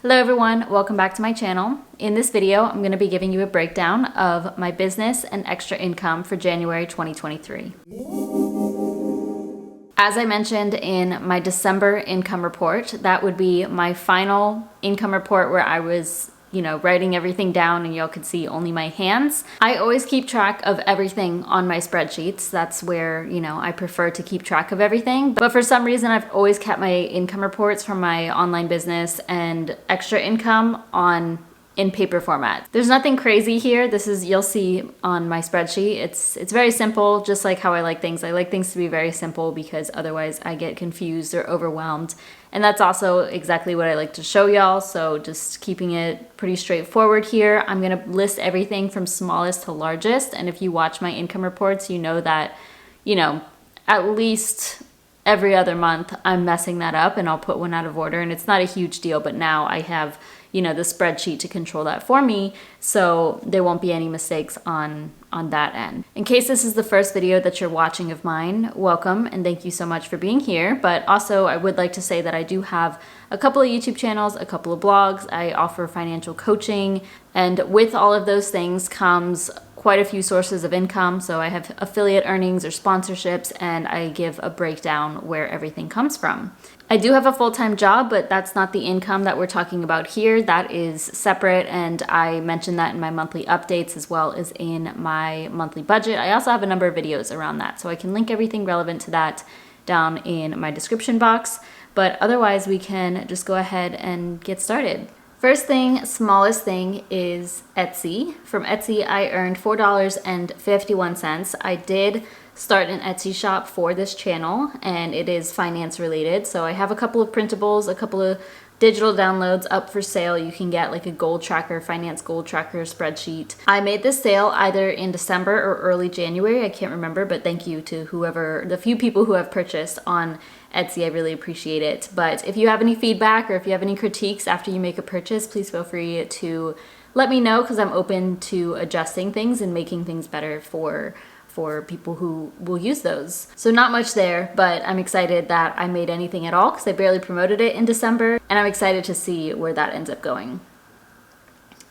Hello everyone, welcome back to my channel. In this video, I'm going to be giving you a breakdown of my business and extra income for January 2023. As I mentioned in my December income report, that would be my final income report where I was writing everything down and y'all could see only my hands. I always keep track of everything on my spreadsheets. That's where, I prefer to keep track of everything. But for some reason, I've always kept my income reports from my online business and extra income in paper format. There's nothing crazy here. You'll see on my spreadsheet. It's very simple, just like how I like things. I like things to be very simple because otherwise I get confused or overwhelmed. And that's also exactly what I like to show y'all. So just keeping it pretty straightforward here. I'm gonna list everything from smallest to largest. And if you watch my income reports, you know that, at least every other month I'm messing that up and I'll put one out of order. And it's not a huge deal, but now I have the spreadsheet to control that for me, so there won't be any mistakes on that end. In case this is the first video that you're watching of mine, welcome and thank you so much for being here. But also I would like to say that I do have a couple of YouTube channels, a couple of blogs. I offer financial coaching, and with all of those things comes quite a few sources of income. So I have affiliate earnings or sponsorships, and I give a breakdown where everything comes from. I do have a full-time job, but that's not the income that we're talking about here. That is separate, and I mentioned that in my monthly updates as well as in my monthly budget. I also have a number of videos around that, so I can link everything relevant to that down in my description box. But otherwise, we can just go ahead and get started. First thing, smallest thing, is Etsy. From Etsy, I earned $4.51. I did start an Etsy shop for this channel, and it is finance related. So I have a couple of printables, a couple of digital downloads up for sale. You can get like a goal tracker, finance goal tracker spreadsheet. I made this sale either in December or early January. I can't remember, but thank you to the few people who have purchased on Etsy. I really appreciate it. But if you have any feedback or if you have any critiques after you make a purchase, please feel free to let me know, because I'm open to adjusting things and making things better for people who will use those. So not much there, but I'm excited that I made anything at all because I barely promoted it in December, and I'm excited to see where that ends up going.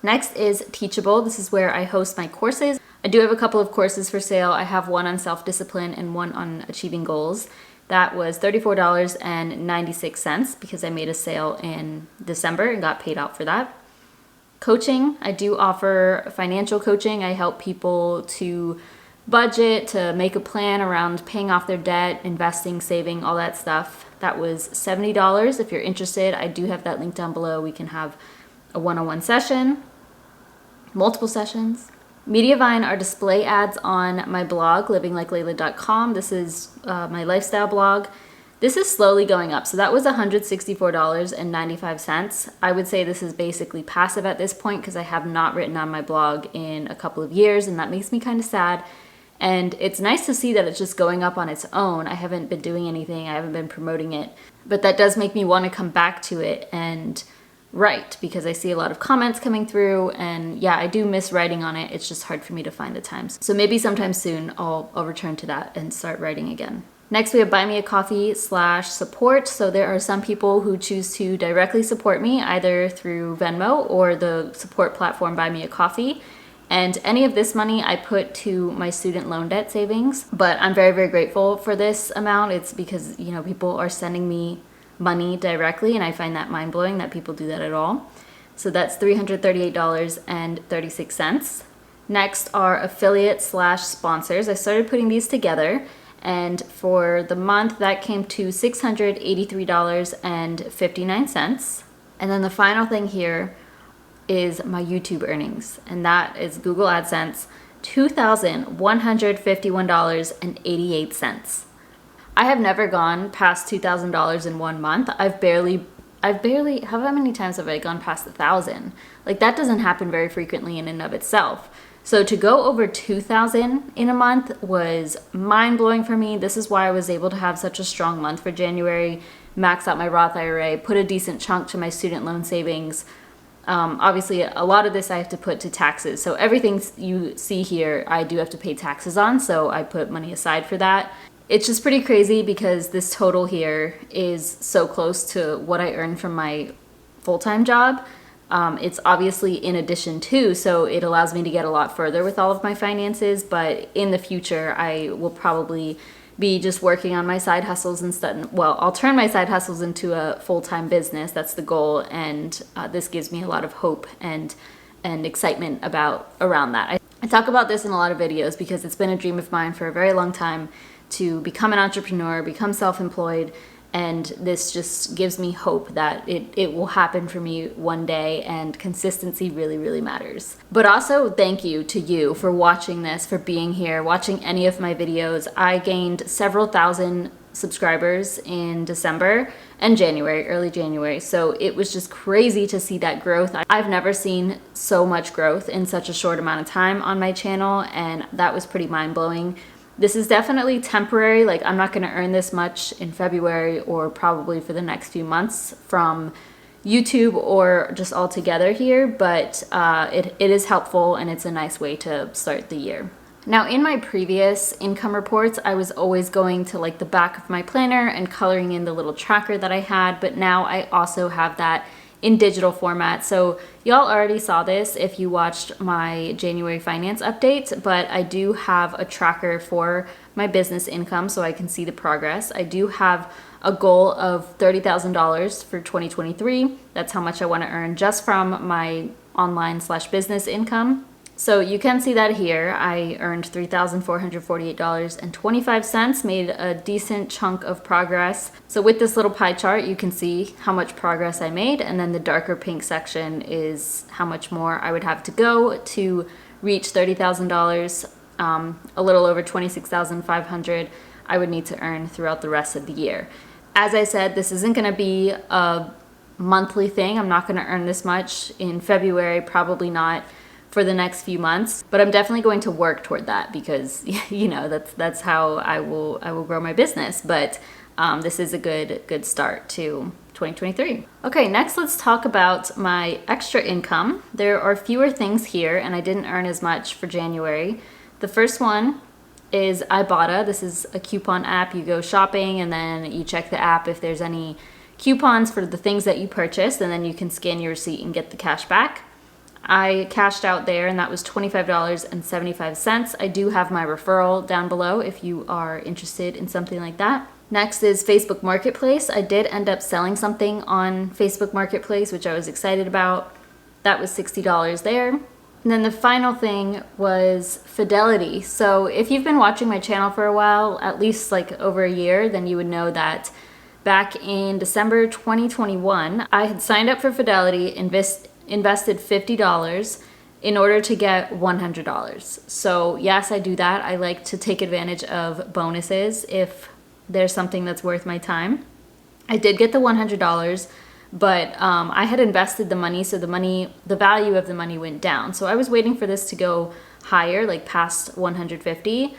Next is Teachable. This is where I host my courses. I do have a couple of courses for sale. I have one on self-discipline and one on achieving goals. That was $34.96 because I made a sale in December and got paid out for that. Coaching, I do offer financial coaching. I help people to budget, to make a plan around paying off their debt, investing, saving, all that stuff. That was $70. If you're interested, I do have that link down below. We can have a one-on-one session, multiple sessions. Mediavine are display ads on my blog, livinglikeleila.com. This is my lifestyle blog. This is slowly going up. So that was $164.95. I would say this is basically passive at this point because I have not written on my blog in a couple of years, and that makes me kind of sad. And it's nice to see that it's just going up on its own. I haven't been doing anything. I haven't been promoting it. But that does make me want to come back to it and write, because I see a lot of comments coming through. And yeah, I do miss writing on it. It's just hard for me to find the time. So maybe sometime soon I'll return to that and start writing again. Next, we have Buy Me a Coffee/support. So there are some people who choose to directly support me either through Venmo or the support platform Buy Me a Coffee. And any of this money I put to my student loan debt savings. But I'm very, very grateful for this amount. It's because, people are sending me money directly, and I find that mind-blowing that people do that at all. So that's $338.36. Next are affiliate/sponsors. I started putting these together, and for the month that came to $683.59. And then the final thing here is my YouTube earnings, and that is Google AdSense, $2,151.88. I have never gone past $2,000 in one month. I've barely, how many times have I gone past 1,000? Like, that doesn't happen very frequently in and of itself. So to go over 2,000 in a month was mind-blowing for me. This is why I was able to have such a strong month for January, max out my Roth IRA, put a decent chunk to my student loan savings. Obviously, a lot of this I have to put to taxes. So everything you see here, I do have to pay taxes on. So I put money aside for that. It's just pretty crazy because this total here is so close to what I earned from my full-time job. It's obviously in addition to, so it allows me to get a lot further with all of my finances, but in the future, I will probably be just working on my side hustles instead. Well, I'll turn my side hustles into a full-time business. That's the goal, and this gives me a lot of hope and excitement around that. I talk about this in a lot of videos because it's been a dream of mine for a very long time to become an entrepreneur, become self-employed, and this just gives me hope that it will happen for me one day, and consistency really, really matters. But also thank you to you for watching this, for being here, watching any of my videos. I gained several thousand subscribers in December and January, early January. So it was just crazy to see that growth. I've never seen so much growth in such a short amount of time on my channel, and that was pretty mind-blowing. This is definitely temporary. Like, I'm not going to earn this much in February or probably for the next few months from YouTube or just all together here, but it is helpful, and it's a nice way to start the year. Now, in my previous income reports, I was always going to like the back of my planner and coloring in the little tracker that I had, but now I also have that in digital format. So y'all already saw this if you watched my January finance update, but I do have a tracker for my business income so I can see the progress. I do have a goal of $30,000 for 2023. That's how much I want to earn just from my online/business income. So you can see that here. I earned $3,448.25, made a decent chunk of progress. So with this little pie chart, you can see how much progress I made, and then the darker pink section is how much more I would have to go to reach $30,000. A little over $26,500 I would need to earn throughout the rest of the year. As I said, this isn't going to be a monthly thing. I'm not going to earn this much in February, probably not for the next few months, but I'm definitely going to work toward that because, you know, that's how I will grow my business. But this is a good start to 2023. Okay, next let's talk about my extra income. There are fewer things here, and I didn't earn as much for January. The first one is Ibotta. This is a coupon app. You go shopping and then you check the app if there's any coupons for the things that you purchased, and then you can scan your receipt and get the cash back. I cashed out there, and that was $25.75. I do have my referral down below if you are interested in something like that. Next is Facebook Marketplace. I did end up selling something on Facebook Marketplace, which I was excited about. That was $60 there. And then the final thing was Fidelity. So if you've been watching my channel for a while, at least like over a year, then you would know that back in December 2021, I had signed up for Fidelity, invested $50 in order to get $100. So yes, I do that. I like to take advantage of bonuses if there's something that's worth my time. I did get the $100, but I had invested the money, so the value of the money went down. So I was waiting for this to go higher, like past 150.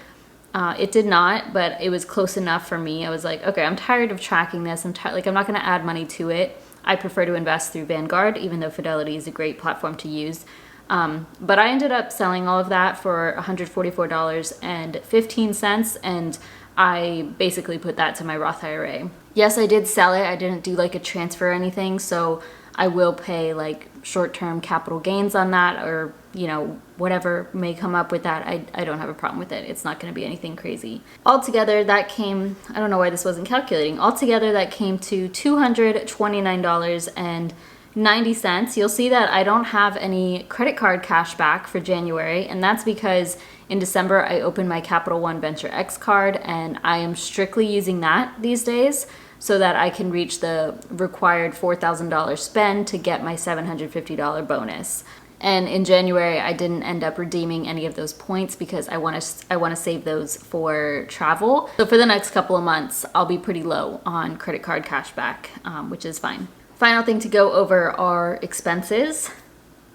It did not, but it was close enough for me. I was like, okay, I'm tired of tracking this. I'm not going to add money to it. I prefer to invest through Vanguard, even though Fidelity is a great platform to use. But I ended up selling all of that for $144.15, and I basically put that to my Roth IRA. Yes, I did sell it. I didn't do like a transfer or anything, so I will pay like short-term capital gains on that, or you know, whatever may come up with that. I don't have a problem with it. It's not going to be anything crazy. Altogether, that came, I don't know why this wasn't calculating. Altogether, that came to $229.90. You'll see that I don't have any credit card cash back for January, and that's because in December, I opened my Capital One Venture X card, and I am strictly using that these days so that I can reach the required $4,000 spend to get my $750 bonus. And in January, I didn't end up redeeming any of those points because I want to save those for travel. So for the next couple of months, I'll be pretty low on credit card cashback, which is fine. Final thing to go over are expenses.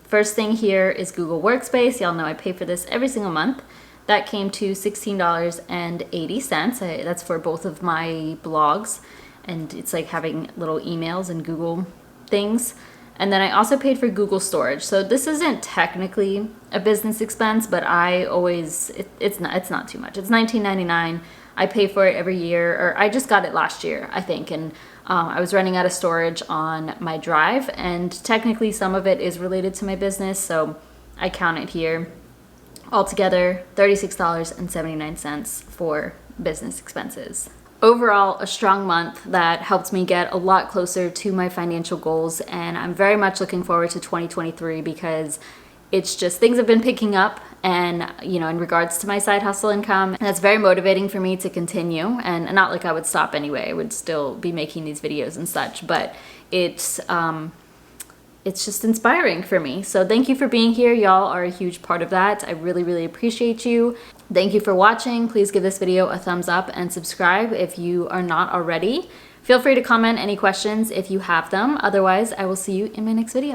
First thing here is Google Workspace. Y'all know I pay for this every single month. That came to $16.80. That's for both of my blogs, and it's like having little emails and Google things. And then I also paid for Google Storage. So this isn't technically a business expense, but I always, it's not too much. It's $19.99. I pay for it every year, or I just got it last year, I think. And I was running out of storage on my drive, and technically some of it is related to my business, so I count it here. Altogether, $36.79 for business expenses. Overall, a strong month that helped me get a lot closer to my financial goals, and I'm very much looking forward to 2023 because it's just things have been picking up, and in regards to my side hustle income, that's very motivating for me to continue. And not like I would stop anyway, I would still be making these videos and such, but it's just inspiring for me. So thank you for being here. Y'all are a huge part of that. I really, really appreciate you. Thank you for watching. Please give this video a thumbs up and subscribe if you are not already. Feel free to comment any questions if you have them. Otherwise, I will see you in my next video.